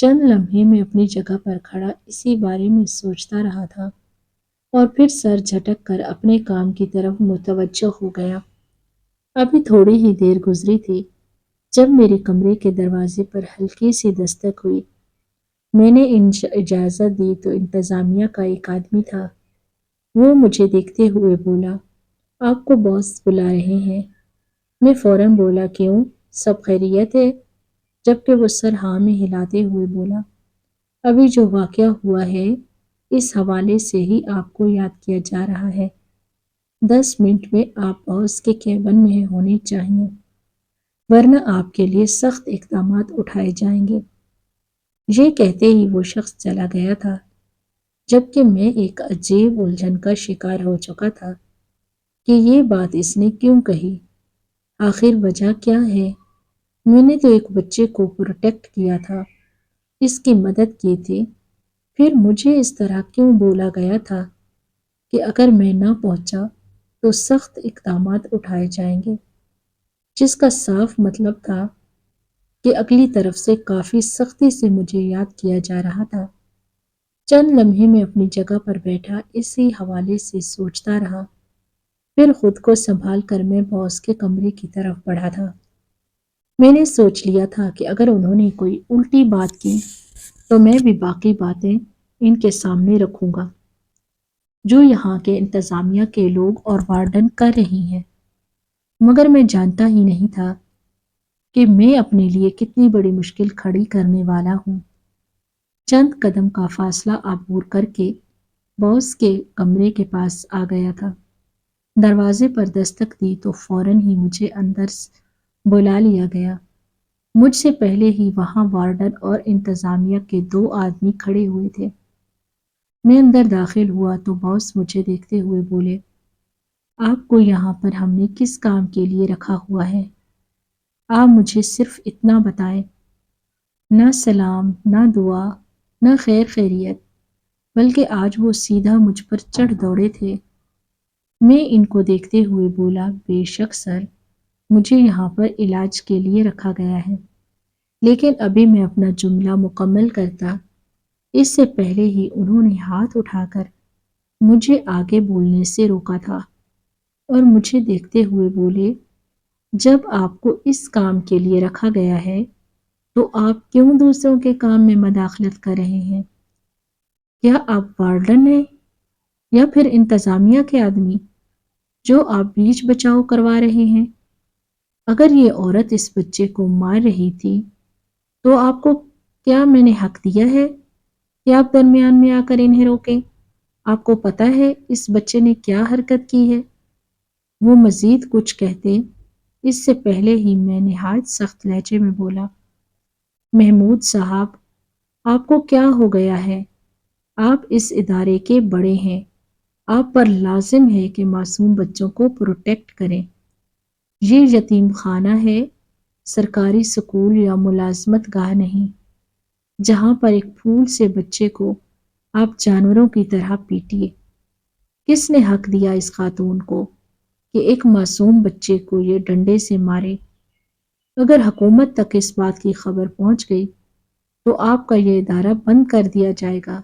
چند لمحے میں اپنی جگہ پر کھڑا اسی بارے میں سوچتا رہا تھا اور پھر سر جھٹک کر اپنے کام کی طرف متوجہ ہو گیا۔ ابھی تھوڑی ہی دیر گزری تھی جب میرے کمرے کے دروازے پر ہلکی سی دستک ہوئی۔ میں نے اجازت دی تو انتظامیہ کا ایک آدمی تھا۔ وہ مجھے دیکھتے ہوئے بولا، آپ کو باس بلا رہے ہیں۔ میں فوراً بولا، کیوں؟ سب خیریت ہے؟ جبکہ وہ سر ہاں میں ہلاتے ہوئے بولا، ابھی جو واقعہ ہوا ہے اس حوالے سے ہی آپ کو یاد کیا جا رہا ہے۔ 10 منٹ میں آپ باس کے کیبن میں ہونے چاہیے، ورنہ آپ کے لیے سخت اقدامات اٹھائے جائیں گے۔ یہ کہتے ہی وہ شخص چلا گیا تھا، جبکہ میں ایک عجیب الجھن کا شکار ہو چکا تھا کہ یہ بات اس نے کیوں کہی، آخر وجہ کیا ہے۔ میں نے تو ایک بچے کو پروٹیکٹ کیا تھا، اس کی مدد کی تھی، پھر مجھے اس طرح کیوں بولا گیا تھا کہ اگر میں نہ پہنچا تو سخت اقدامات اٹھائے جائیں گے، جس کا صاف مطلب تھا کہ اگلی طرف سے کافی سختی سے مجھے یاد کیا جا رہا تھا۔ چند لمحے میں اپنی جگہ پر بیٹھا اسی حوالے سے سوچتا رہا، پھر خود کو سنبھال کر میں باس کے کمرے کی طرف بڑھا تھا۔ میں نے سوچ لیا تھا کہ اگر انہوں نے کوئی الٹی بات کی تو میں بھی باقی باتیں ان کے سامنے رکھوں گا جو یہاں کے انتظامیہ کے لوگ اور وارڈن کر رہی ہیں۔ مگر میں جانتا ہی نہیں تھا کہ میں اپنے لیے کتنی بڑی مشکل کھڑی کرنے والا ہوں۔ چند قدم کا فاصلہ عبور کر کے باس کے کمرے کے پاس آ گیا تھا۔ دروازے پر دستک دی تو فوراً ہی مجھے اندر بلا لیا گیا۔ مجھ سے پہلے ہی وہاں وارڈن اور انتظامیہ کے 2 آدمی کھڑے ہوئے تھے۔ میں اندر داخل ہوا تو باس مجھے دیکھتے ہوئے بولے، آپ کو یہاں پر ہم نے کس کام کے لیے رکھا ہوا ہے؟ آپ مجھے صرف اتنا بتائیں۔ نہ سلام، نہ دعا، نہ خیر خیریت، بلکہ آج وہ سیدھا مجھ پر چڑھ دوڑے تھے۔ میں ان کو دیکھتے ہوئے بولا، بے شک سر، مجھے یہاں پر علاج کے لیے رکھا گیا ہے، لیکن ابھی میں اپنا جملہ مکمل کرتا اس سے پہلے ہی انہوں نے ہاتھ اٹھا کر مجھے آگے بولنے سے روکا تھا اور مجھے دیکھتے ہوئے بولے، جب آپ کو اس کام کے لیے رکھا گیا ہے تو آپ کیوں دوسروں کے کام میں مداخلت کر رہے ہیں؟ کیا آپ وارڈن ہیں یا پھر انتظامیہ کے آدمی جو آپ بیچ بچاؤ کروا رہے ہیں؟ اگر یہ عورت اس بچے کو مار رہی تھی تو آپ کو کیا میں نے حق دیا ہے کہ آپ درمیان میں آ کر انہیں روکیں؟ آپ کو پتہ ہے اس بچے نے کیا حرکت کی ہے؟ وہ مزید کچھ کہتے اس سے پہلے ہی میں نہایت سخت لہجے میں بولا، محمود صاحب، آپ کو کیا ہو گیا ہے؟ آپ اس ادارے کے بڑے ہیں، آپ پر لازم ہے کہ معصوم بچوں کو پروٹیکٹ کریں۔ یہ یتیم خانہ ہے، سرکاری سکول یا ملازمت گاہ نہیں، جہاں پر ایک پھول سے بچے کو آپ جانوروں کی طرح پیٹیے۔ کس نے حق دیا اس خاتون کو کہ ایک معصوم بچے کو یہ ڈنڈے سے مارے؟ اگر حکومت تک اس بات کی خبر پہنچ گئی تو آپ کا یہ ادارہ بند کر دیا جائے گا۔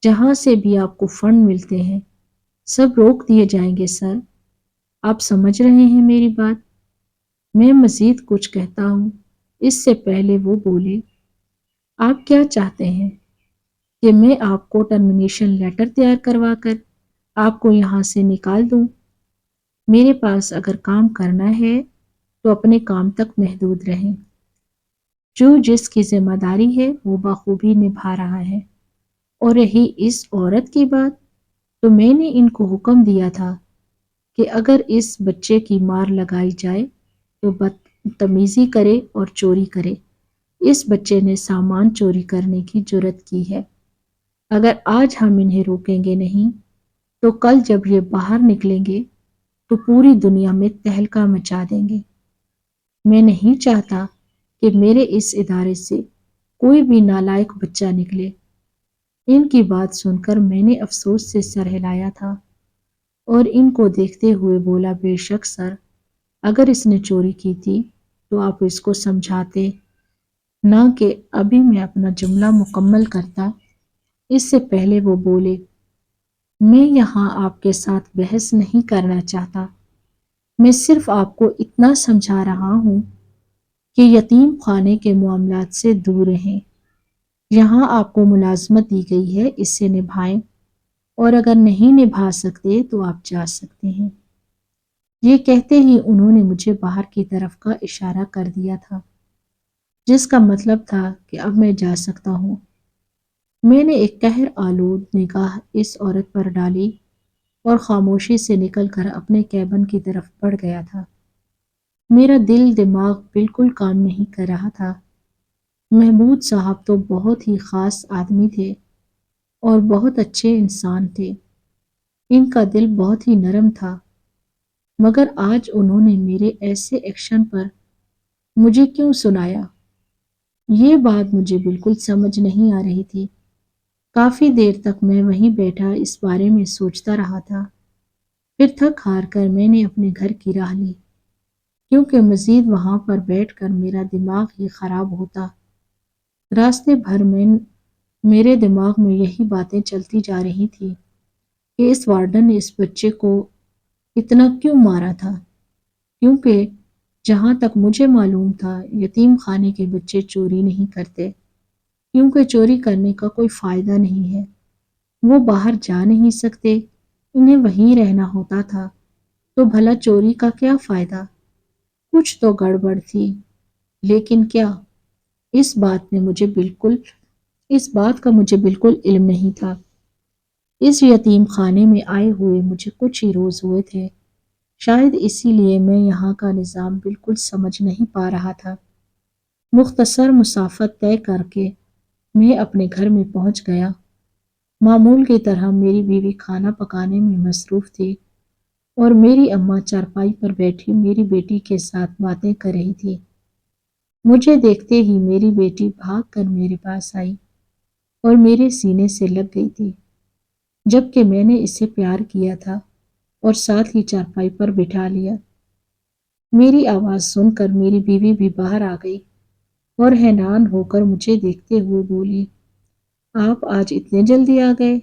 جہاں سے بھی آپ کو فنڈ ملتے ہیں سب روک دیے جائیں گے سر۔ آپ سمجھ رہے ہیں میری بات؟ میں مزید کچھ کہتا ہوں اس سے پہلے وہ بولے، آپ کیا چاہتے ہیں کہ میں آپ کو ٹرمینیشن لیٹر تیار کروا کر آپ کو یہاں سے نکال دوں؟ میرے پاس اگر کام کرنا ہے تو اپنے کام تک محدود رہیں۔ جو جس کی ذمہ داری ہے وہ بخوبی نبھا رہا ہے۔ اور رہی اس عورت کی بات، تو میں نے ان کو حکم دیا تھا کہ اگر اس بچے کی مار لگائی جائے تو بدتمیزی کرے اور چوری کرے۔ اس بچے نے سامان چوری کرنے کی جرات کی ہے۔ اگر آج ہم انہیں روکیں گے نہیں تو کل جب یہ باہر نکلیں گے تو پوری دنیا میں تہلکہ مچا دیں گے۔ میں نہیں چاہتا کہ میرے اس ادارے سے کوئی بھی نالائق بچہ نکلے۔ ان کی بات سن کر میں نے افسوس سے سر ہلایا تھا اور ان کو دیکھتے ہوئے بولا، بے شک سر، اگر اس نے چوری کی تھی تو آپ اس کو سمجھاتے نہ کہ ابھی میں اپنا جملہ مکمل کرتا اس سے پہلے وہ بولے، میں یہاں آپ کے ساتھ بحث نہیں کرنا چاہتا، میں صرف آپ کو اتنا سمجھا رہا ہوں کہ یتیم خانے کے معاملات سے دور رہیں۔ یہاں آپ کو ملازمت دی گئی ہے، اس سے نبھائیں، اور اگر نہیں نبھا سکتے تو آپ جا سکتے ہیں۔ یہ کہتے ہی انہوں نے مجھے باہر کی طرف کا اشارہ کر دیا تھا، جس کا مطلب تھا کہ اب میں جا سکتا ہوں۔ میں نے ایک قہر آلود نگاہ اس عورت پر ڈالی اور خاموشی سے نکل کر اپنے کیبن کی طرف بڑھ گیا تھا۔ میرا دل دماغ بالکل کام نہیں کر رہا تھا۔ محمود صاحب تو بہت ہی خاص آدمی تھے اور بہت اچھے انسان تھے۔ ان کا دل بہت ہی نرم تھا، مگر آج انہوں نے میرے ایسے ایکشن پر مجھے کیوں سنایا؟ یہ بات مجھے بالکل سمجھ نہیں آ رہی تھی۔ کافی دیر تک میں وہیں بیٹھا اس بارے میں سوچتا رہا تھا۔ پھر تھک ہار کر میں نے اپنے گھر کی راہ لی، کیونکہ مزید وہاں پر بیٹھ کر میرا دماغ ہی خراب ہوتا۔ راستے بھر میں میرے دماغ میں یہی باتیں چلتی جا رہی تھی کہ اس وارڈن نے اس بچے کو اتنا کیوں مارا تھا، کیونکہ جہاں تک مجھے معلوم تھا یتیم خانے کے بچے چوری نہیں کرتے، کیونکہ چوری کرنے کا کوئی فائدہ نہیں ہے۔ وہ باہر جا نہیں سکتے، انہیں وہیں رہنا ہوتا تھا، تو بھلا چوری کا کیا فائدہ؟ کچھ تو گڑبڑ تھی، لیکن کیا؟ اس بات نے مجھے بالکل اس بات کا مجھے بالکل علم نہیں تھا۔ اس یتیم خانے میں آئے ہوئے مجھے کچھ ہی روز ہوئے تھے، شاید اسی لیے میں یہاں کا نظام بالکل سمجھ نہیں پا رہا تھا۔ مختصر مسافت طے کر کے میں اپنے گھر میں پہنچ گیا۔ معمول کی طرح میری بیوی کھانا پکانے میں مصروف تھی اور میری اماں چارپائی پر بیٹھی میری بیٹی کے ساتھ باتیں کر رہی تھی۔ مجھے دیکھتے ہی میری بیٹی بھاگ کر میرے پاس آئی اور میرے سینے سے لگ گئی تھی، جبکہ میں نے اسے پیار کیا تھا اور ساتھ ہی چارپائی پر بٹھا لیا۔ میری آواز سن کر میری بیوی بھی باہر آ گئی اور حیران ہو کر مجھے دیکھتے ہوئے بولی، آپ آج اتنے جلدی آ گئے؟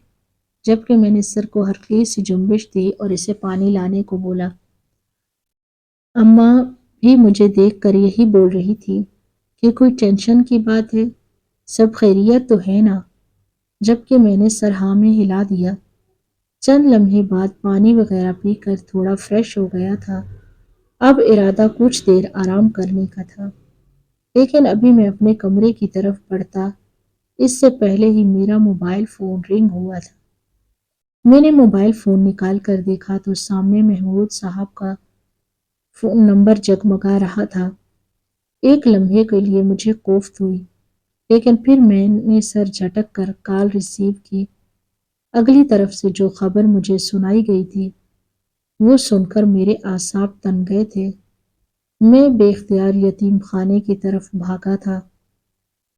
جبکہ میں نے سر کو ہلکی سی جنبش دی اور اسے پانی لانے کو بولا۔ اماں بھی مجھے دیکھ کر یہی بول رہی تھی کہ کوئی ٹینشن کی بات ہے، سب خیریت تو ہے نا؟ جبکہ میں نے سر ہاں میں ہلا دیا۔ چند لمحے بعد پانی وغیرہ پی کر تھوڑا فریش ہو گیا تھا۔ اب ارادہ کچھ دیر آرام کرنے کا تھا، لیکن ابھی میں اپنے کمرے کی طرف بڑھتا اس سے پہلے ہی میرا موبائل فون رنگ ہوا تھا۔ میں نے موبائل فون نکال کر دیکھا تو سامنے محمود صاحب کا فون نمبر جگمگا رہا تھا۔ ایک لمحے کے لیے مجھے کوفت ہوئی، لیکن پھر میں نے سر جھٹک کر کال ریسیو کی۔ اگلی طرف سے جو خبر مجھے سنائی گئی تھی وہ سن کر میرے اعصاب تن گئے تھے۔ میں بے اختیار یتیم خانے کی طرف بھاگا تھا۔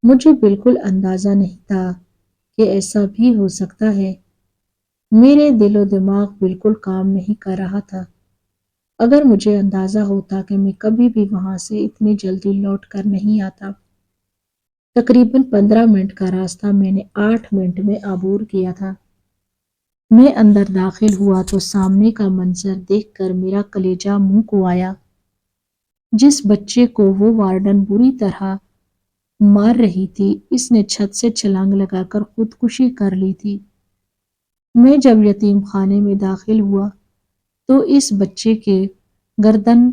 مجھے بالکل اندازہ نہیں تھا کہ ایسا بھی ہو سکتا ہے۔ میرے دل و دماغ بالکل کام نہیں کر رہا تھا۔ اگر مجھے اندازہ ہوتا کہ میں کبھی بھی وہاں سے اتنی جلدی لوٹ کر نہیں آتا۔ تقریباً 15 منٹ کا راستہ میں نے 8 منٹ میں عبور کیا تھا۔ میں اندر داخل ہوا تو سامنے کا منظر دیکھ کر میرا کلیجہ منہ کو آیا۔ جس بچے کو وہ وارڈن بری طرح مار رہی تھی، اس نے چھت سے چھلانگ لگا کر خودکشی کر لی تھی۔ میں جب یتیم خانے میں داخل ہوا تو اس بچے کے گردن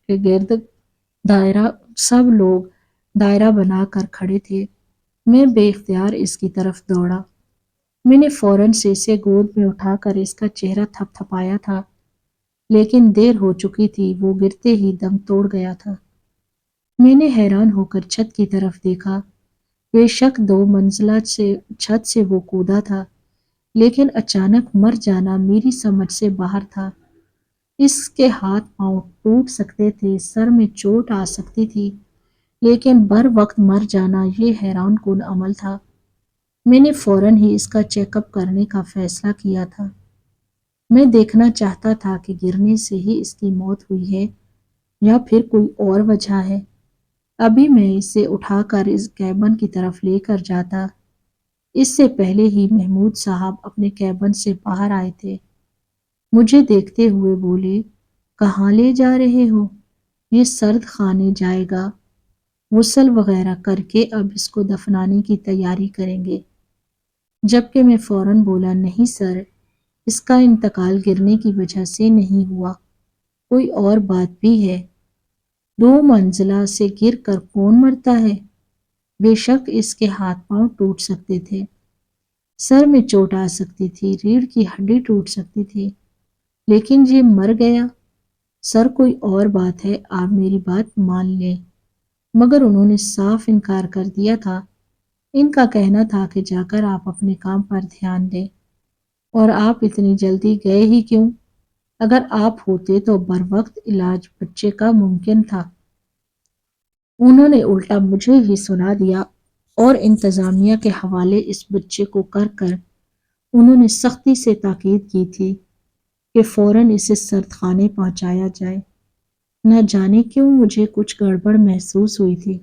کے گرد سب لوگ دائرہ بنا کر کھڑے تھے۔ میں بے اختیار اس کی طرف دوڑا۔ میں نے فوراً سے اسے گود میں اٹھا کر اس کا چہرہ تھپ تھپایا تھا، لیکن دیر ہو چکی تھی، وہ گرتے ہی دم توڑ گیا تھا۔ میں نے حیران ہو کر چھت کی طرف دیکھا۔ بے شک 2 منزلہ چھت سے وہ کودا تھا، لیکن اچانک مر جانا میری سمجھ سے باہر تھا۔ اس کے ہاتھ پاؤں ٹوٹ سکتے تھے، سر میں چوٹ آ سکتی تھی، لیکن بر وقت مر جانا یہ حیران کن عمل تھا۔ میں نے فوراً ہی اس کا چیک اپ کرنے کا فیصلہ کیا تھا۔ میں دیکھنا چاہتا تھا کہ گرنے سے ہی اس کی موت ہوئی ہے یا پھر کوئی اور وجہ ہے۔ ابھی میں اسے اٹھا کر اس کیبن کی طرف لے کر جاتا، اس سے پہلے ہی محمود صاحب اپنے کیبن سے باہر آئے تھے۔ مجھے دیکھتے ہوئے بولے، کہاں لے جا رہے ہو؟ یہ سرد خانے جائے گا، غسل وغیرہ کر کے اب اس کو دفنانے کی تیاری کریں گے۔ جبکہ میں فوراً بولا، نہیں سر، اس کا انتقال گرنے کی وجہ سے نہیں ہوا، کوئی اور بات بھی ہے۔ 2 منزلہ سے گر کر کون مرتا ہے؟ بے شک اس کے ہاتھ پاؤں ٹوٹ سکتے تھے، سر میں چوٹ آ سکتی تھی، ریڑھ کی ہڈی ٹوٹ سکتی تھی، لیکن یہ مر گیا۔ سر کوئی اور بات ہے، آپ میری بات مان لیں۔ مگر انہوں نے صاف انکار کر دیا تھا۔ ان کا کہنا تھا کہ جا کر آپ اپنے کام پر دھیان دیں، اور آپ اتنی جلدی گئے ہی کیوں؟ اگر آپ ہوتے تو بروقت علاج بچے کا ممکن تھا۔ انہوں نے الٹا مجھے ہی سنا دیا اور انتظامیہ کے حوالے اس بچے کو کر کر انہوں نے سختی سے تاکید کی تھی کہ فوراً اسے سرد خانے پہنچایا جائے۔ نہ جانے کیوں مجھے کچھ گڑبڑ محسوس ہوئی تھی۔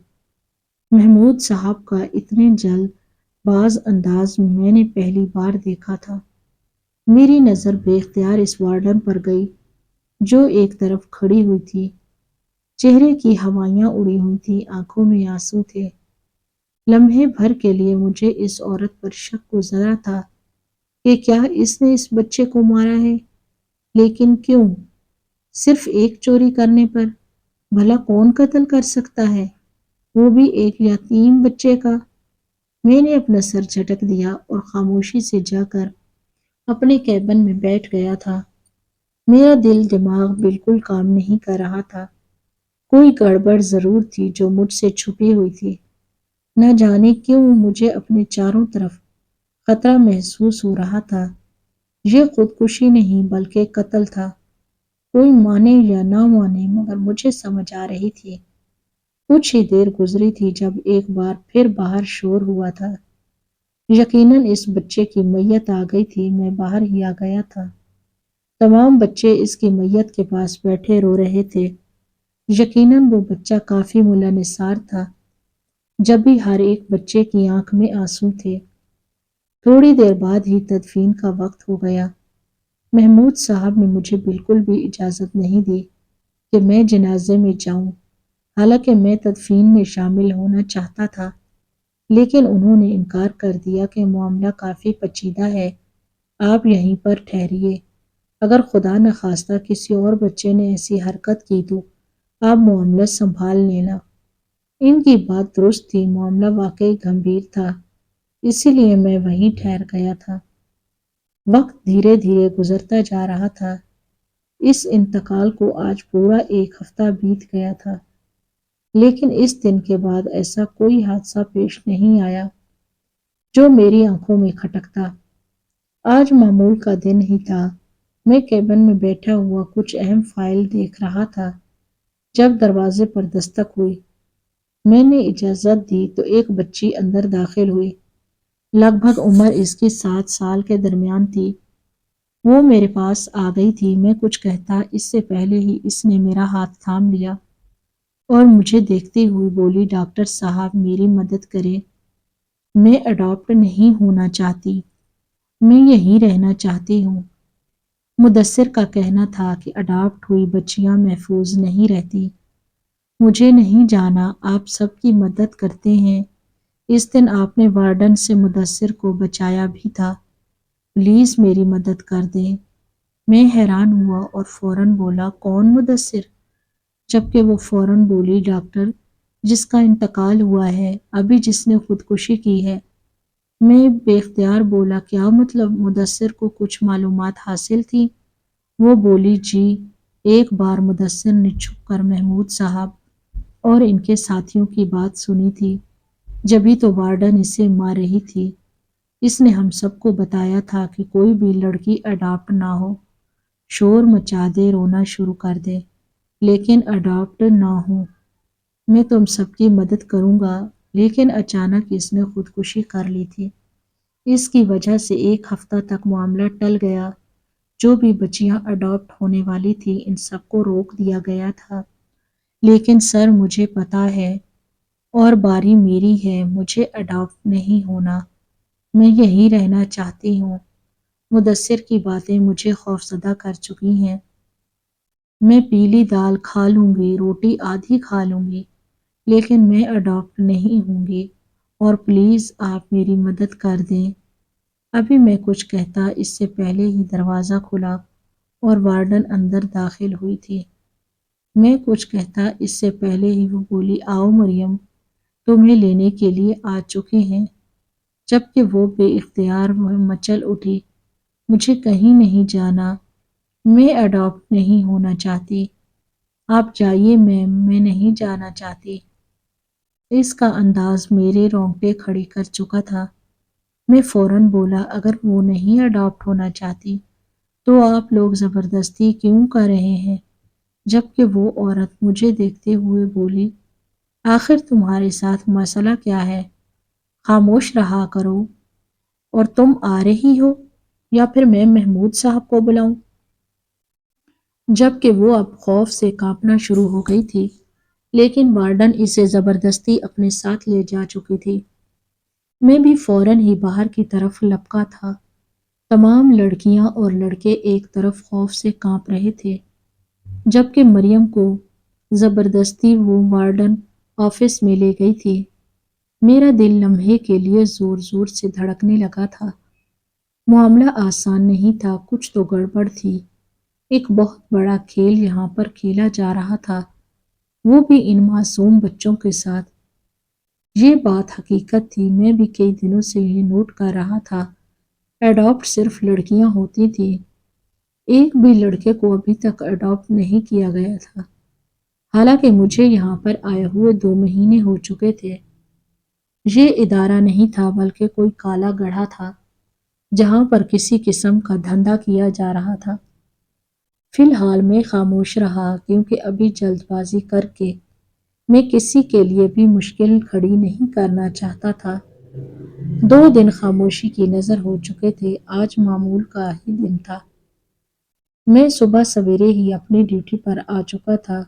محمود صاحب کا اتنے جلد باز انداز میں نے پہلی بار دیکھا تھا۔ میری نظر بے اختیار اس وارڈن پر گئی جو ایک طرف کھڑی ہوئی تھی۔ چہرے کی ہوائیاں اڑی ہوئی تھی، آنکھوں میں آنسو تھے۔ لمحے بھر کے لیے مجھے اس عورت پر شک گزرا تھا کہ کیا اس نے اس بچے کو مارا ہے، لیکن کیوں؟ صرف ایک چوری کرنے پر؟ بھلا کون قتل کر سکتا ہے، وہ بھی ایک یتیم بچے کا؟ میں نے اپنا سر جھٹک دیا اور خاموشی سے جا کر اپنے کیبن میں بیٹھ گیا تھا۔ میرا دل دماغ بالکل کام نہیں کر رہا تھا۔ کوئی گڑبڑ ضرور تھی جو مجھ سے چھپی ہوئی تھی۔ نہ جانے کیوں مجھے اپنے چاروں طرف خطرہ محسوس ہو رہا تھا۔ یہ خودکشی نہیں بلکہ قتل تھا۔ کوئی مانے یا نہ مانے مگر مجھے سمجھ آ رہی تھی۔ کچھ ہی دیر گزری تھی جب ایک بار پھر باہر شور ہوا تھا۔ یقیناً اس بچے کی میت آ گئی تھی، میں باہر ہی آ گیا تھا۔ تمام بچے اس کی میت کے پاس بیٹھے رو رہے تھے۔ یقیناً وہ بچہ کافی ملنسار تھا، جب بھی ہر ایک بچے کی آنکھ میں آنسو تھے۔ تھوڑی دیر بعد ہی تدفین کا وقت ہو گیا۔ محمود صاحب نے مجھے بالکل بھی اجازت نہیں دی کہ میں جنازے میں جاؤں، حالانکہ میں تدفین میں شامل ہونا چاہتا تھا، لیکن انہوں نے انکار کر دیا کہ معاملہ کافی پیچیدہ ہے، آپ یہیں پر ٹھہریے۔ اگر خدا نخواستہ کسی اور بچے نے ایسی حرکت کی تو آپ معاملہ سنبھال لینا۔ ان کی بات درست تھی، معاملہ واقعی گمبھیر تھا، اسی لیے میں وہیں ٹھہر گیا تھا۔ وقت دھیرے دھیرے گزرتا جا رہا تھا۔ اس انتقال کو آج پورا 1 ہفتہ بیت گیا تھا، لیکن اس دن کے بعد ایسا کوئی حادثہ پیش نہیں آیا جو میری آنکھوں میں کھٹکتا۔ آج معمول کا دن ہی تھا۔ میں کیبن میں بیٹھا ہوا کچھ اہم فائل دیکھ رہا تھا جب دروازے پر دستک ہوئی۔ میں نے اجازت دی تو ایک بچی اندر داخل ہوئی۔ لگ بھگ عمر اس کی 7 سال کے درمیان تھی۔ وہ میرے پاس آ گئی تھی۔ میں کچھ کہتا اس سے پہلے ہی اس نے میرا ہاتھ تھام لیا اور مجھے دیکھتے ہوئے بولی، ڈاکٹر صاحب میری مدد کریں، میں اڈاپٹ نہیں ہونا چاہتی، میں یہیں رہنا چاہتی ہوں۔ مدثر کا کہنا تھا کہ اڈاپٹ ہوئی بچیاں محفوظ نہیں رہتی۔ مجھے نہیں جانا آپ سب کی مدد کرتے ہیں، اس دن آپ نے وارڈن سے مدثر کو بچایا بھی تھا، پلیز میری مدد کر دیں۔ میں حیران ہوا اور فوراً بولا، کون مدثر؟ جبکہ وہ فوراً بولی، ڈاکٹر جس کا انتقال ہوا ہے، ابھی جس نے خودکشی کی ہے۔ میں بے اختیار بولا، کیا مطلب؟ مدثر کو کچھ معلومات حاصل تھی؟ وہ بولی، جی۔ ایک بار مدثر نے چھپ کر محمود صاحب اور ان کے ساتھیوں کی بات سنی تھی، جبھی تو وارڈن اسے مار رہی تھی۔ اس نے ہم سب کو بتایا تھا کہ کوئی بھی لڑکی اڈاپٹ نہ ہو، شور مچا دے، رونا شروع کر دے، لیکن اڈاپٹ نہ ہو۔ میں تم سب کی مدد کروں گا، لیکن اچانک اس نے خودکشی کر لی تھی۔ اس کی وجہ سے 1 ہفتہ تک معاملہ ٹل گیا۔ جو بھی بچیاں اڈاپٹ ہونے والی تھی ان سب کو روک دیا گیا تھا۔ لیکن سر مجھے پتا ہے اور باری میری ہے، مجھے اڈاپٹ نہیں ہونا، میں یہیں رہنا چاہتی ہوں۔ مدثر کی باتیں مجھے خوفزدہ کر چکی ہیں۔ میں پیلی دال کھا لوں گی، روٹی آدھی کھا لوں گی، لیکن میں اڈاپٹ نہیں ہوں گی، اور پلیز آپ میری مدد کر دیں۔ ابھی میں کچھ کہتا اس سے پہلے ہی دروازہ کھلا اور وارڈن اندر داخل ہوئی تھی۔ میں کچھ کہتا اس سے پہلے ہی وہ بولی، آؤ مریم، تمہیں لینے کے لیے آ چکے ہیں۔ جبکہ وہ بے اختیار مچل اٹھی، مجھے کہیں نہیں جانا، میں اڈاپٹ نہیں ہونا چاہتی، آپ جائیے میم، میں نہیں جانا چاہتی۔ اس کا انداز میرے رونگٹے کھڑے کر چکا تھا۔ میں فوراً بولا، اگر وہ نہیں اڈاپٹ ہونا چاہتی تو آپ لوگ زبردستی کیوں کر رہے ہیں؟ جبکہ وہ عورت مجھے دیکھتے ہوئے بولی، آخر تمہارے ساتھ مسئلہ کیا ہے؟ خاموش رہا کرو، اور تم آ رہی ہو یا پھر میں محمود صاحب کو بلاؤں؟ جبکہ وہ اب خوف سے کانپنا شروع ہو گئی تھی، لیکن وارڈن اسے زبردستی اپنے ساتھ لے جا چکی تھی۔ میں بھی فوراً ہی باہر کی طرف لپکا تھا۔ تمام لڑکیاں اور لڑکے ایک طرف خوف سے کانپ رہے تھے، جبکہ مریم کو زبردستی وہ وارڈن آفس میں لے گئی تھی۔ میرا دل لمحے کے لیے زور زور سے دھڑکنے لگا تھا۔ معاملہ آسان نہیں تھا، کچھ تو گڑبڑ تھی۔ ایک بہت بڑا کھیل یہاں پر کھیلا جا رہا تھا، وہ بھی ان معصوم بچوں کے ساتھ۔ یہ بات حقیقت تھی، میں بھی کئی دنوں سے یہ نوٹ کر رہا تھا۔ اڈاپٹ صرف لڑکیاں ہوتی تھی، ایک بھی لڑکے کو ابھی تک اڈاپٹ نہیں کیا گیا تھا۔ حالانکہ مجھے یہاں پر آئے ہوئے 2 مہینے ہو چکے تھے۔ یہ ادارہ نہیں تھا بلکہ کوئی کالا گڑھا تھا، جہاں پر کسی قسم کا دھندا کیا جا رہا تھا۔ فی الحال میں خاموش رہا، کیونکہ ابھی جلد بازی کر کے میں کسی کے لیے بھی مشکل کھڑی نہیں کرنا چاہتا تھا۔ 2 دن خاموشی کی نظر ہو چکے تھے، آج معمول کا ہی دن تھا۔ میں صبح سویرے ہی اپنی ڈیوٹی پر آ چکا تھا،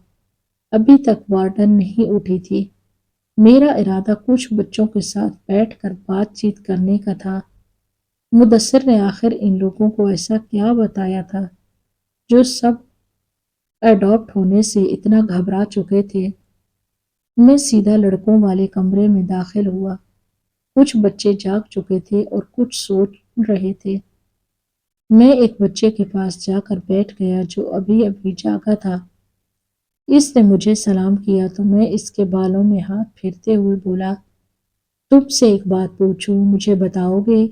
ابھی تک وارڈن نہیں اٹھی تھی۔ میرا ارادہ کچھ بچوں کے ساتھ بیٹھ کر بات چیت کرنے کا تھا۔ مدثر نے آخر ان لوگوں کو ایسا کیا بتایا تھا جو سب اڈاپٹ ہونے سے اتنا گھبرا چکے تھے؟ میں سیدھا لڑکوں والے کمرے میں داخل ہوا۔ کچھ بچے جاگ چکے تھے اور کچھ سوچ رہے تھے۔ میں ایک بچے کے پاس جا کر بیٹھ گیا جو ابھی ابھی جاگا تھا۔ اس نے مجھے سلام کیا تو میں اس کے بالوں میں ہاتھ پھیرتے ہوئے بولا، تم سے ایک بات پوچھوں، مجھے بتاؤ گے؟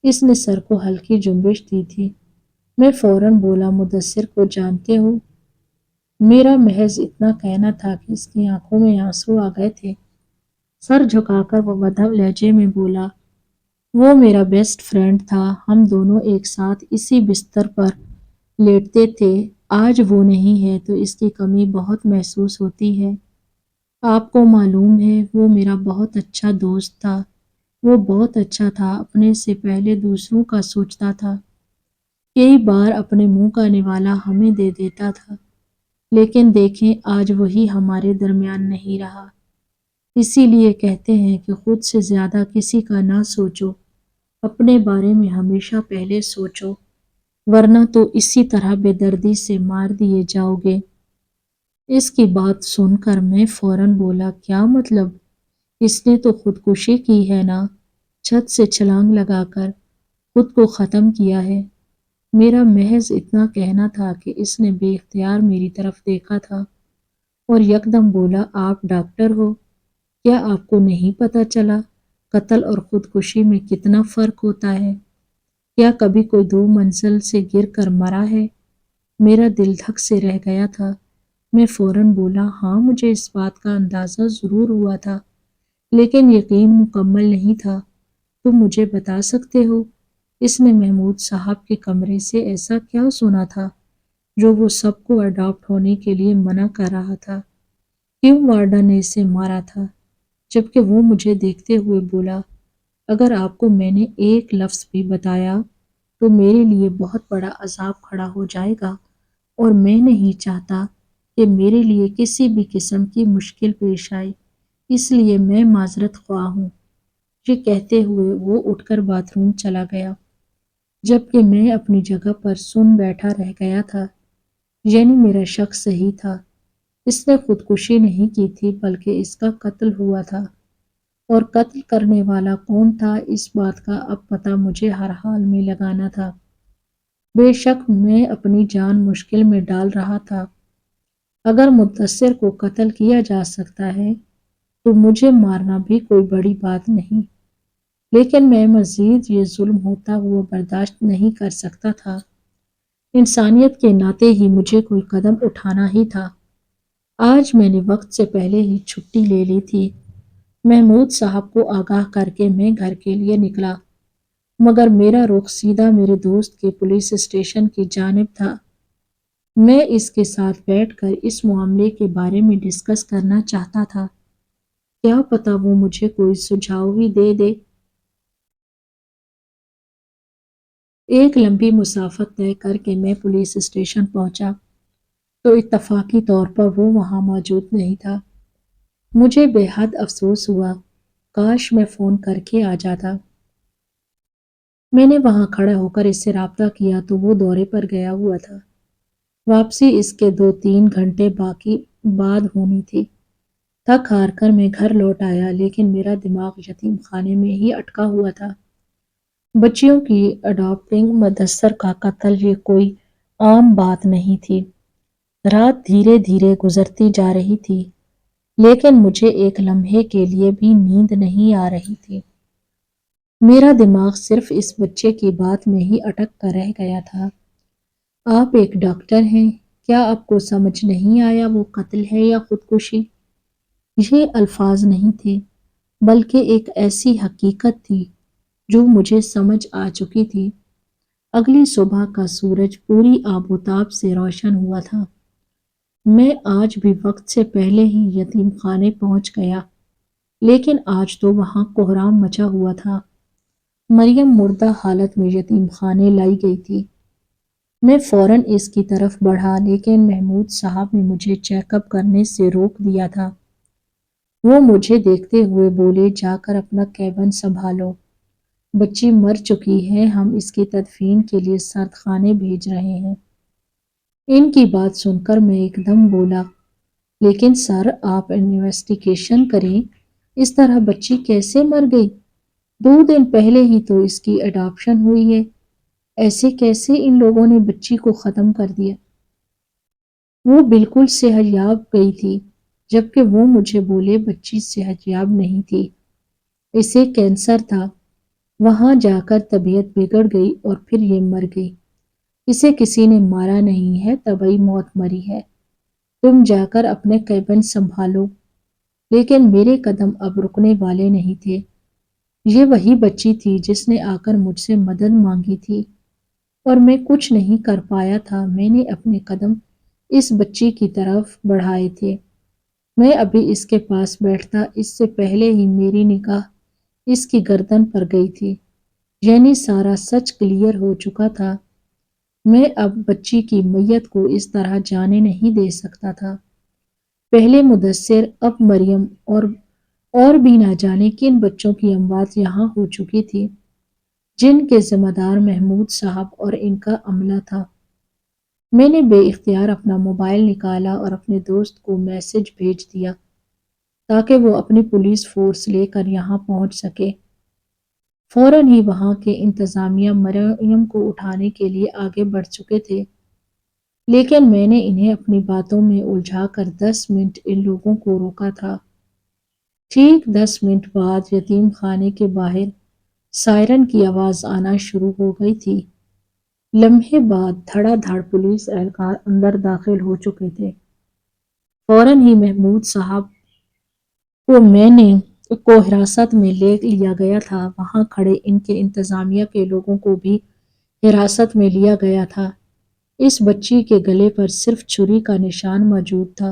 اس نے سر کو ہلکی جنبش دی تھی۔ میں فوراً بولا، مدثر کو جانتے ہو؟ میرا محض اتنا کہنا تھا کہ اس کی آنکھوں میں آنسو آ گئے تھے۔ سر جھکا کر وہ مدھم لہجے میں بولا، وہ میرا بیسٹ فرینڈ تھا، ہم دونوں ایک ساتھ اسی بستر پر لیٹتے تھے۔ آج وہ نہیں ہے تو اس کی کمی بہت محسوس ہوتی ہے۔ آپ کو معلوم ہے وہ میرا بہت اچھا دوست تھا، وہ بہت اچھا تھا، اپنے سے پہلے دوسروں کا سوچتا تھا، کئی بار اپنے منہ کا نوالا ہمیں دے دیتا تھا، لیکن دیکھیں آج وہی ہمارے درمیان نہیں رہا۔ اسی لیے کہتے ہیں کہ خود سے زیادہ کسی کا نہ سوچو، اپنے بارے میں ہمیشہ پہلے سوچو، ورنہ تو اسی طرح بے دردی سے مار دیے جاؤ گے۔ اس کی بات سن کر میں فوراً بولا، کیا مطلب؟ اس نے تو خودکشی کی ہے نا، چھت سے چھلانگ لگا کر خود کو ختم کیا ہے۔ میرا محض اتنا کہنا تھا کہ اس نے بے اختیار میری طرف دیکھا تھا اور یکدم بولا، آپ ڈاکٹر ہو، کیا آپ کو نہیں پتہ چلا قتل اور خودکشی میں کتنا فرق ہوتا ہے؟ کیا کبھی کوئی 2 منزل سے گر کر مرا ہے؟ میرا دل دھک سے رہ گیا تھا۔ میں فوراً بولا، ہاں مجھے اس بات کا اندازہ ضرور ہوا تھا، لیکن یقین مکمل نہیں تھا۔ تم مجھے بتا سکتے ہو اس نے محمود صاحب کے کمرے سے ایسا کیا سنا تھا جو وہ سب کو اڈاپٹ ہونے کے لیے منع کر رہا تھا؟ کیوں وارڈن نے اسے مارا تھا؟ جبکہ وہ مجھے دیکھتے ہوئے بولا، اگر آپ کو میں نے ایک لفظ بھی بتایا تو میرے لیے بہت بڑا عذاب کھڑا ہو جائے گا، اور میں نہیں چاہتا کہ میرے لیے کسی بھی قسم کی مشکل پیش آئے، اس لیے میں معذرت خواہ ہوں۔ یہ کہتے ہوئے وہ اٹھ کر باتھ روم چلا گیا، جبکہ میں اپنی جگہ پر سن بیٹھا رہ گیا تھا۔ یعنی میرا شک صحیح تھا، اس نے خودکشی نہیں کی تھی بلکہ اس کا قتل ہوا تھا، اور قتل کرنے والا کون تھا اس بات کا اب پتہ مجھے ہر حال میں لگانا تھا۔ بے شک میں اپنی جان مشکل میں ڈال رہا تھا۔ اگر مدثر کو قتل کیا جا سکتا ہے تو مجھے مارنا بھی کوئی بڑی بات نہیں، لیکن میں مزید یہ ظلم ہوتا ہوا برداشت نہیں کر سکتا تھا۔ انسانیت کے ناطے ہی مجھے کوئی قدم اٹھانا ہی تھا۔ آج میں نے وقت سے پہلے ہی چھٹی لے لی تھی۔ محمود صاحب کو آگاہ کر کے میں گھر کے لیے نکلا، مگر میرا رخ سیدھا میرے دوست کے پولیس اسٹیشن کی جانب تھا۔ میں اس کے ساتھ بیٹھ کر اس معاملے کے بارے میں ڈسکس کرنا چاہتا تھا، کیا پتہ وہ مجھے کوئی سجھاؤ بھی دے دے۔ ایک لمبی مسافت طے کر کے میں پولیس اسٹیشن پہنچا تو اتفاقی طور پر وہ وہاں موجود نہیں تھا۔ مجھے بے حد افسوس ہوا، کاش میں فون کر کے آ جاتا۔ میں نے وہاں کھڑا ہو کر اس سے رابطہ کیا تو وہ دورے پر گیا ہوا تھا۔ واپسی اس کے 2-3 گھنٹے باقی بعد ہونی تھی۔ تھک ہار کر میں گھر لوٹ آیا، لیکن میرا دماغ یتیم خانے میں ہی اٹکا ہوا تھا۔ بچیوں کی اڈاپٹنگ مدثر کا قتل یہ کوئی عام بات نہیں تھی۔ رات دھیرے دھیرے گزرتی جا رہی تھی، لیکن مجھے ایک لمحے کے لیے بھی نیند نہیں آ رہی تھی۔ میرا دماغ صرف اس بچے کی بات میں ہی اٹک کر رہ گیا تھا۔ آپ ایک ڈاکٹر ہیں، کیا آپ کو سمجھ نہیں آیا وہ قتل ہے یا خودکشی؟ یہ الفاظ نہیں تھے، بلکہ ایک ایسی حقیقت تھی جو مجھے سمجھ آ چکی تھی۔ اگلی صبح کا سورج پوری آب و تاب سے روشن ہوا تھا۔ میں آج بھی وقت سے پہلے ہی یتیم خانے پہنچ گیا، لیکن آج تو وہاں کہرام مچا ہوا تھا۔ مریم مردہ حالت میں یتیم خانے لائی گئی تھی۔ میں فوراً اس کی طرف بڑھا، لیکن محمود صاحب نے مجھے چیک اپ کرنے سے روک دیا تھا۔ وہ مجھے دیکھتے ہوئے بولے، جا کر اپنا کیبن سنبھالو، بچی مر چکی ہے، ہم اس کی تدفین کے لیے سرد خانے بھیج رہے ہیں۔ ان کی بات سن کر میں ایک دم بولا، لیکن سر آپ انویسٹیگیشن کریں، اس طرح بچی کیسے مر گئی؟ 2 دن پہلے ہی تو اس کی اڈاپشن ہوئی ہے، ایسے کیسے ان لوگوں نے بچی کو ختم کر دیا؟ وہ بالکل صحت یاب گئی تھی، جبکہ وہ مجھے بولے بچی صحت یاب نہیں تھی، اسے کینسر تھا، وہاں جا کر طبیعت بگڑ گئی اور پھر یہ مر گئی، اسے کسی نے مارا نہیں ہے، طبعی موت مری ہے، تم جا کر اپنے کیبن سنبھالو۔ لیکن میرے قدم اب رکنے والے نہیں تھے۔ یہ وہی بچی تھی جس نے آ کر مجھ سے مدد مانگی تھی، اور میں کچھ نہیں کر پایا تھا۔ میں نے اپنے قدم اس بچی کی طرف بڑھائے تھے، میں ابھی اس کے پاس بیٹھتا، اس سے پہلے ہی میری نگاہ اس کی گردن پر گئی تھی، یعنی سارا سچ کلیئر ہو چکا تھا۔ میں اب بچی کی میت کو اس طرح جانے نہیں دے سکتا تھا۔ پہلے مدثر، اب مریم، اور بھی نہ جانے کن بچوں کی اموات یہاں ہو چکی تھی، جن کے ذمہ دار محمود صاحب اور ان کا عملہ تھا۔ میں نے بے اختیار اپنا موبائل نکالا اور اپنے دوست کو میسج بھیج دیا تاکہ وہ اپنی پولیس فورس لے کر یہاں پہنچ سکے۔ فوراً ہی وہاں کے انتظامیہ مریم کو اٹھانے کے لیے آگے بڑھ چکے تھے، لیکن میں نے انہیں اپنی باتوں میں الجھا کر 10 منٹ ان لوگوں کو روکا تھا۔ ٹھیک 10 منٹ بعد یتیم خانے کے باہر سائرن کی آواز آنا شروع ہو گئی تھی۔ لمحے بعد دھڑا دھڑ پولیس اہلکار اندر داخل ہو چکے تھے۔ فوراً ہی محمود صاحب کو حراست میں لے لیا گیا تھا۔ وہاں کھڑے ان کے انتظامیہ کے لوگوں کو بھی حراست میں لیا گیا تھا۔ اس بچی کے گلے پر صرف چھری کا نشان موجود تھا۔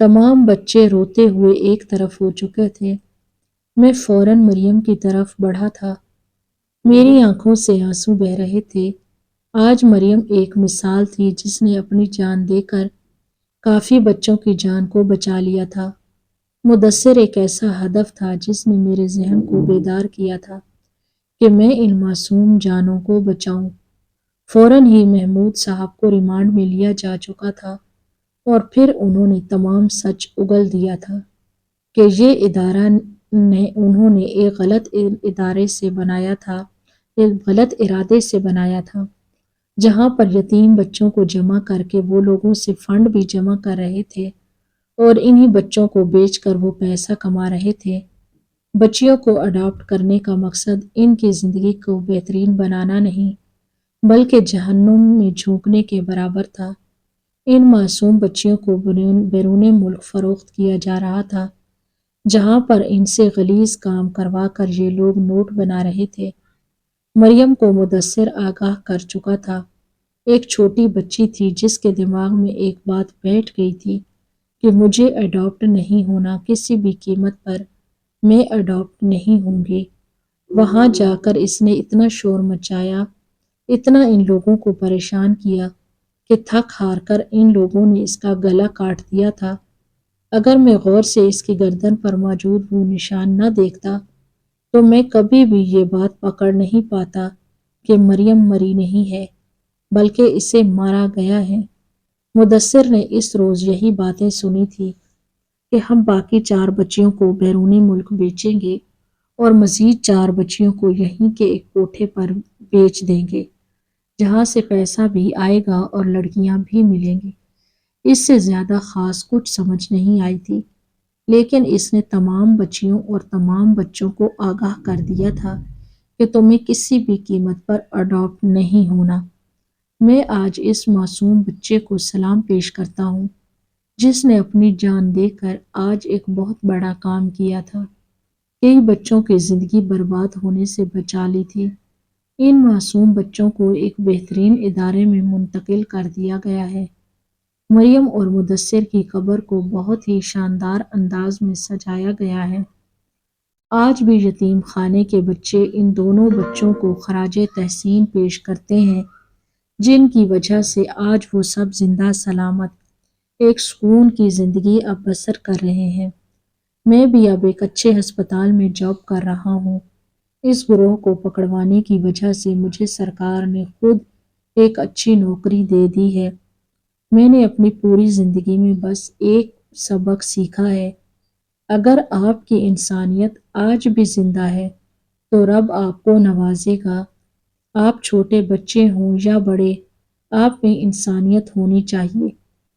تمام بچے روتے ہوئے ایک طرف ہو چکے تھے۔ میں فوراً مریم کی طرف بڑھا تھا، میری آنکھوں سے آنسو بہہ رہے تھے۔ آج مریم ایک مثال تھی جس نے اپنی جان دے کر کافی بچوں کی جان کو بچا لیا تھا۔ مدثر ایک ایسا ہدف تھا جس نے میرے ذہن کو بیدار کیا تھا کہ میں ان معصوم جانوں کو بچاؤں۔ فوراً ہی محمود صاحب کو ریمانڈ میں لیا جا چکا تھا اور پھر انہوں نے تمام سچ اگل دیا تھا کہ یہ ادارہ انہوں نے ایک غلط ادارے سے بنایا تھا، ایک غلط ارادے سے بنایا تھا، جہاں پر یتیم بچوں کو جمع کر کے وہ لوگوں سے فنڈ بھی جمع کر رہے تھے اور انہی بچوں کو بیچ کر وہ پیسہ کما رہے تھے۔ بچیوں کو اڈاپٹ کرنے کا مقصد ان کی زندگی کو بہترین بنانا نہیں بلکہ جہنم میں جھونکنے کے برابر تھا۔ ان معصوم بچیوں کو بیرون ملک فروخت کیا جا رہا تھا، جہاں پر ان سے غلیظ کام کروا کر یہ لوگ نوٹ بنا رہے تھے۔ مریم کو مدثر آگاہ کر چکا تھا۔ ایک چھوٹی بچی تھی جس کے دماغ میں ایک بات بیٹھ گئی تھی کہ مجھے اڈاپٹ نہیں ہونا، کسی بھی قیمت پر میں اڈاپٹ نہیں ہوں گی۔ وہاں جا کر اس نے اتنا شور مچایا، اتنا ان لوگوں کو پریشان کیا کہ تھک ہار کر ان لوگوں نے اس کا گلا کاٹ دیا تھا۔ اگر میں غور سے اس کی گردن پر موجود وہ نشان نہ دیکھتا تو میں کبھی بھی یہ بات پکڑ نہیں پاتا کہ مریم مری نہیں ہے بلکہ اسے مارا گیا ہے۔ مدثر نے اس روز یہی باتیں سنی تھی کہ ہم باقی 4 بچیوں کو بیرونی ملک بیچیں گے اور مزید 4 بچیوں کو یہیں کے ایک کوٹھے پر بیچ دیں گے، جہاں سے پیسہ بھی آئے گا اور لڑکیاں بھی ملیں گی۔ اس سے زیادہ خاص کچھ سمجھ نہیں آئی تھی، لیکن اس نے تمام بچیوں اور تمام بچوں کو آگاہ کر دیا تھا کہ تمہیں کسی بھی قیمت پر اڈاپٹ نہیں ہونا۔ میں آج اس معصوم بچے کو سلام پیش کرتا ہوں جس نے اپنی جان دے کر آج ایک بہت بڑا کام کیا تھا، کئی بچوں کی زندگی برباد ہونے سے بچا لی تھی۔ ان معصوم بچوں کو ایک بہترین ادارے میں منتقل کر دیا گیا ہے۔ مریم اور مدثر کی قبر کو بہت ہی شاندار انداز میں سجایا گیا ہے۔ آج بھی یتیم خانے کے بچے ان دونوں بچوں کو خراج تحسین پیش کرتے ہیں جن کی وجہ سے آج وہ سب زندہ سلامت ایک سکون کی زندگی اب بسر کر رہے ہیں۔ میں بھی اب ایک اچھے ہسپتال میں جاب کر رہا ہوں۔ اس گروہ کو پکڑوانے کی وجہ سے مجھے سرکار نے خود ایک اچھی نوکری دے دی ہے۔ میں نے اپنی پوری زندگی میں بس ایک سبق سیکھا ہے، اگر آپ کی انسانیت آج بھی زندہ ہے تو رب آپ کو نوازے گا۔ آپ چھوٹے بچے ہوں یا بڑے، آپ میں انسانیت ہونی چاہیے۔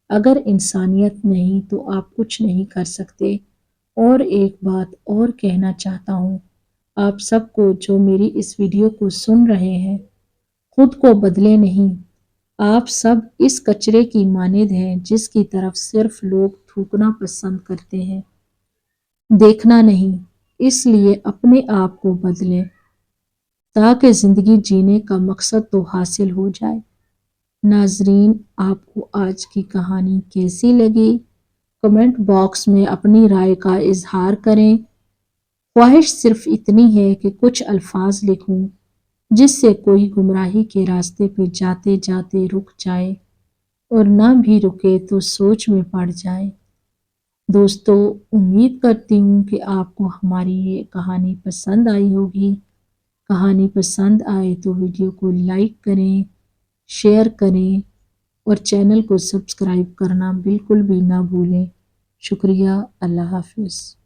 اگر انسانیت نہیں تو آپ کچھ نہیں کر سکتے۔ اور ایک بات اور کہنا چاہتا ہوں آپ سب کو جو میری اس ویڈیو کو سن رہے ہیں، خود کو بدلے نہیں۔ آپ سب اس کچرے کی مانند ہیں جس کی طرف صرف لوگ تھوکنا پسند کرتے ہیں، دیکھنا نہیں۔ اس لیے اپنے آپ کو بدلیں تاکہ زندگی جینے کا مقصد تو حاصل ہو جائے۔ ناظرین، آپ کو آج کی کہانی کیسی لگی؟ کمنٹ باکس میں اپنی رائے کا اظہار کریں۔ خواہش صرف اتنی ہے کہ کچھ الفاظ لکھوں جس سے کوئی گمراہی کے راستے پہ جاتے جاتے رک جائے اور نہ بھی رکے تو سوچ میں پڑ جائے۔ دوستو، امید کرتی ہوں کہ آپ کو ہماری یہ کہانی پسند آئی ہوگی۔ کہانی پسند آئے تو ویڈیو کو لائک کریں، شیئر کریں اور چینل کو سبسکرائب کرنا بالکل بھی نہ بھولیں۔ شکریہ۔ اللہ حافظ۔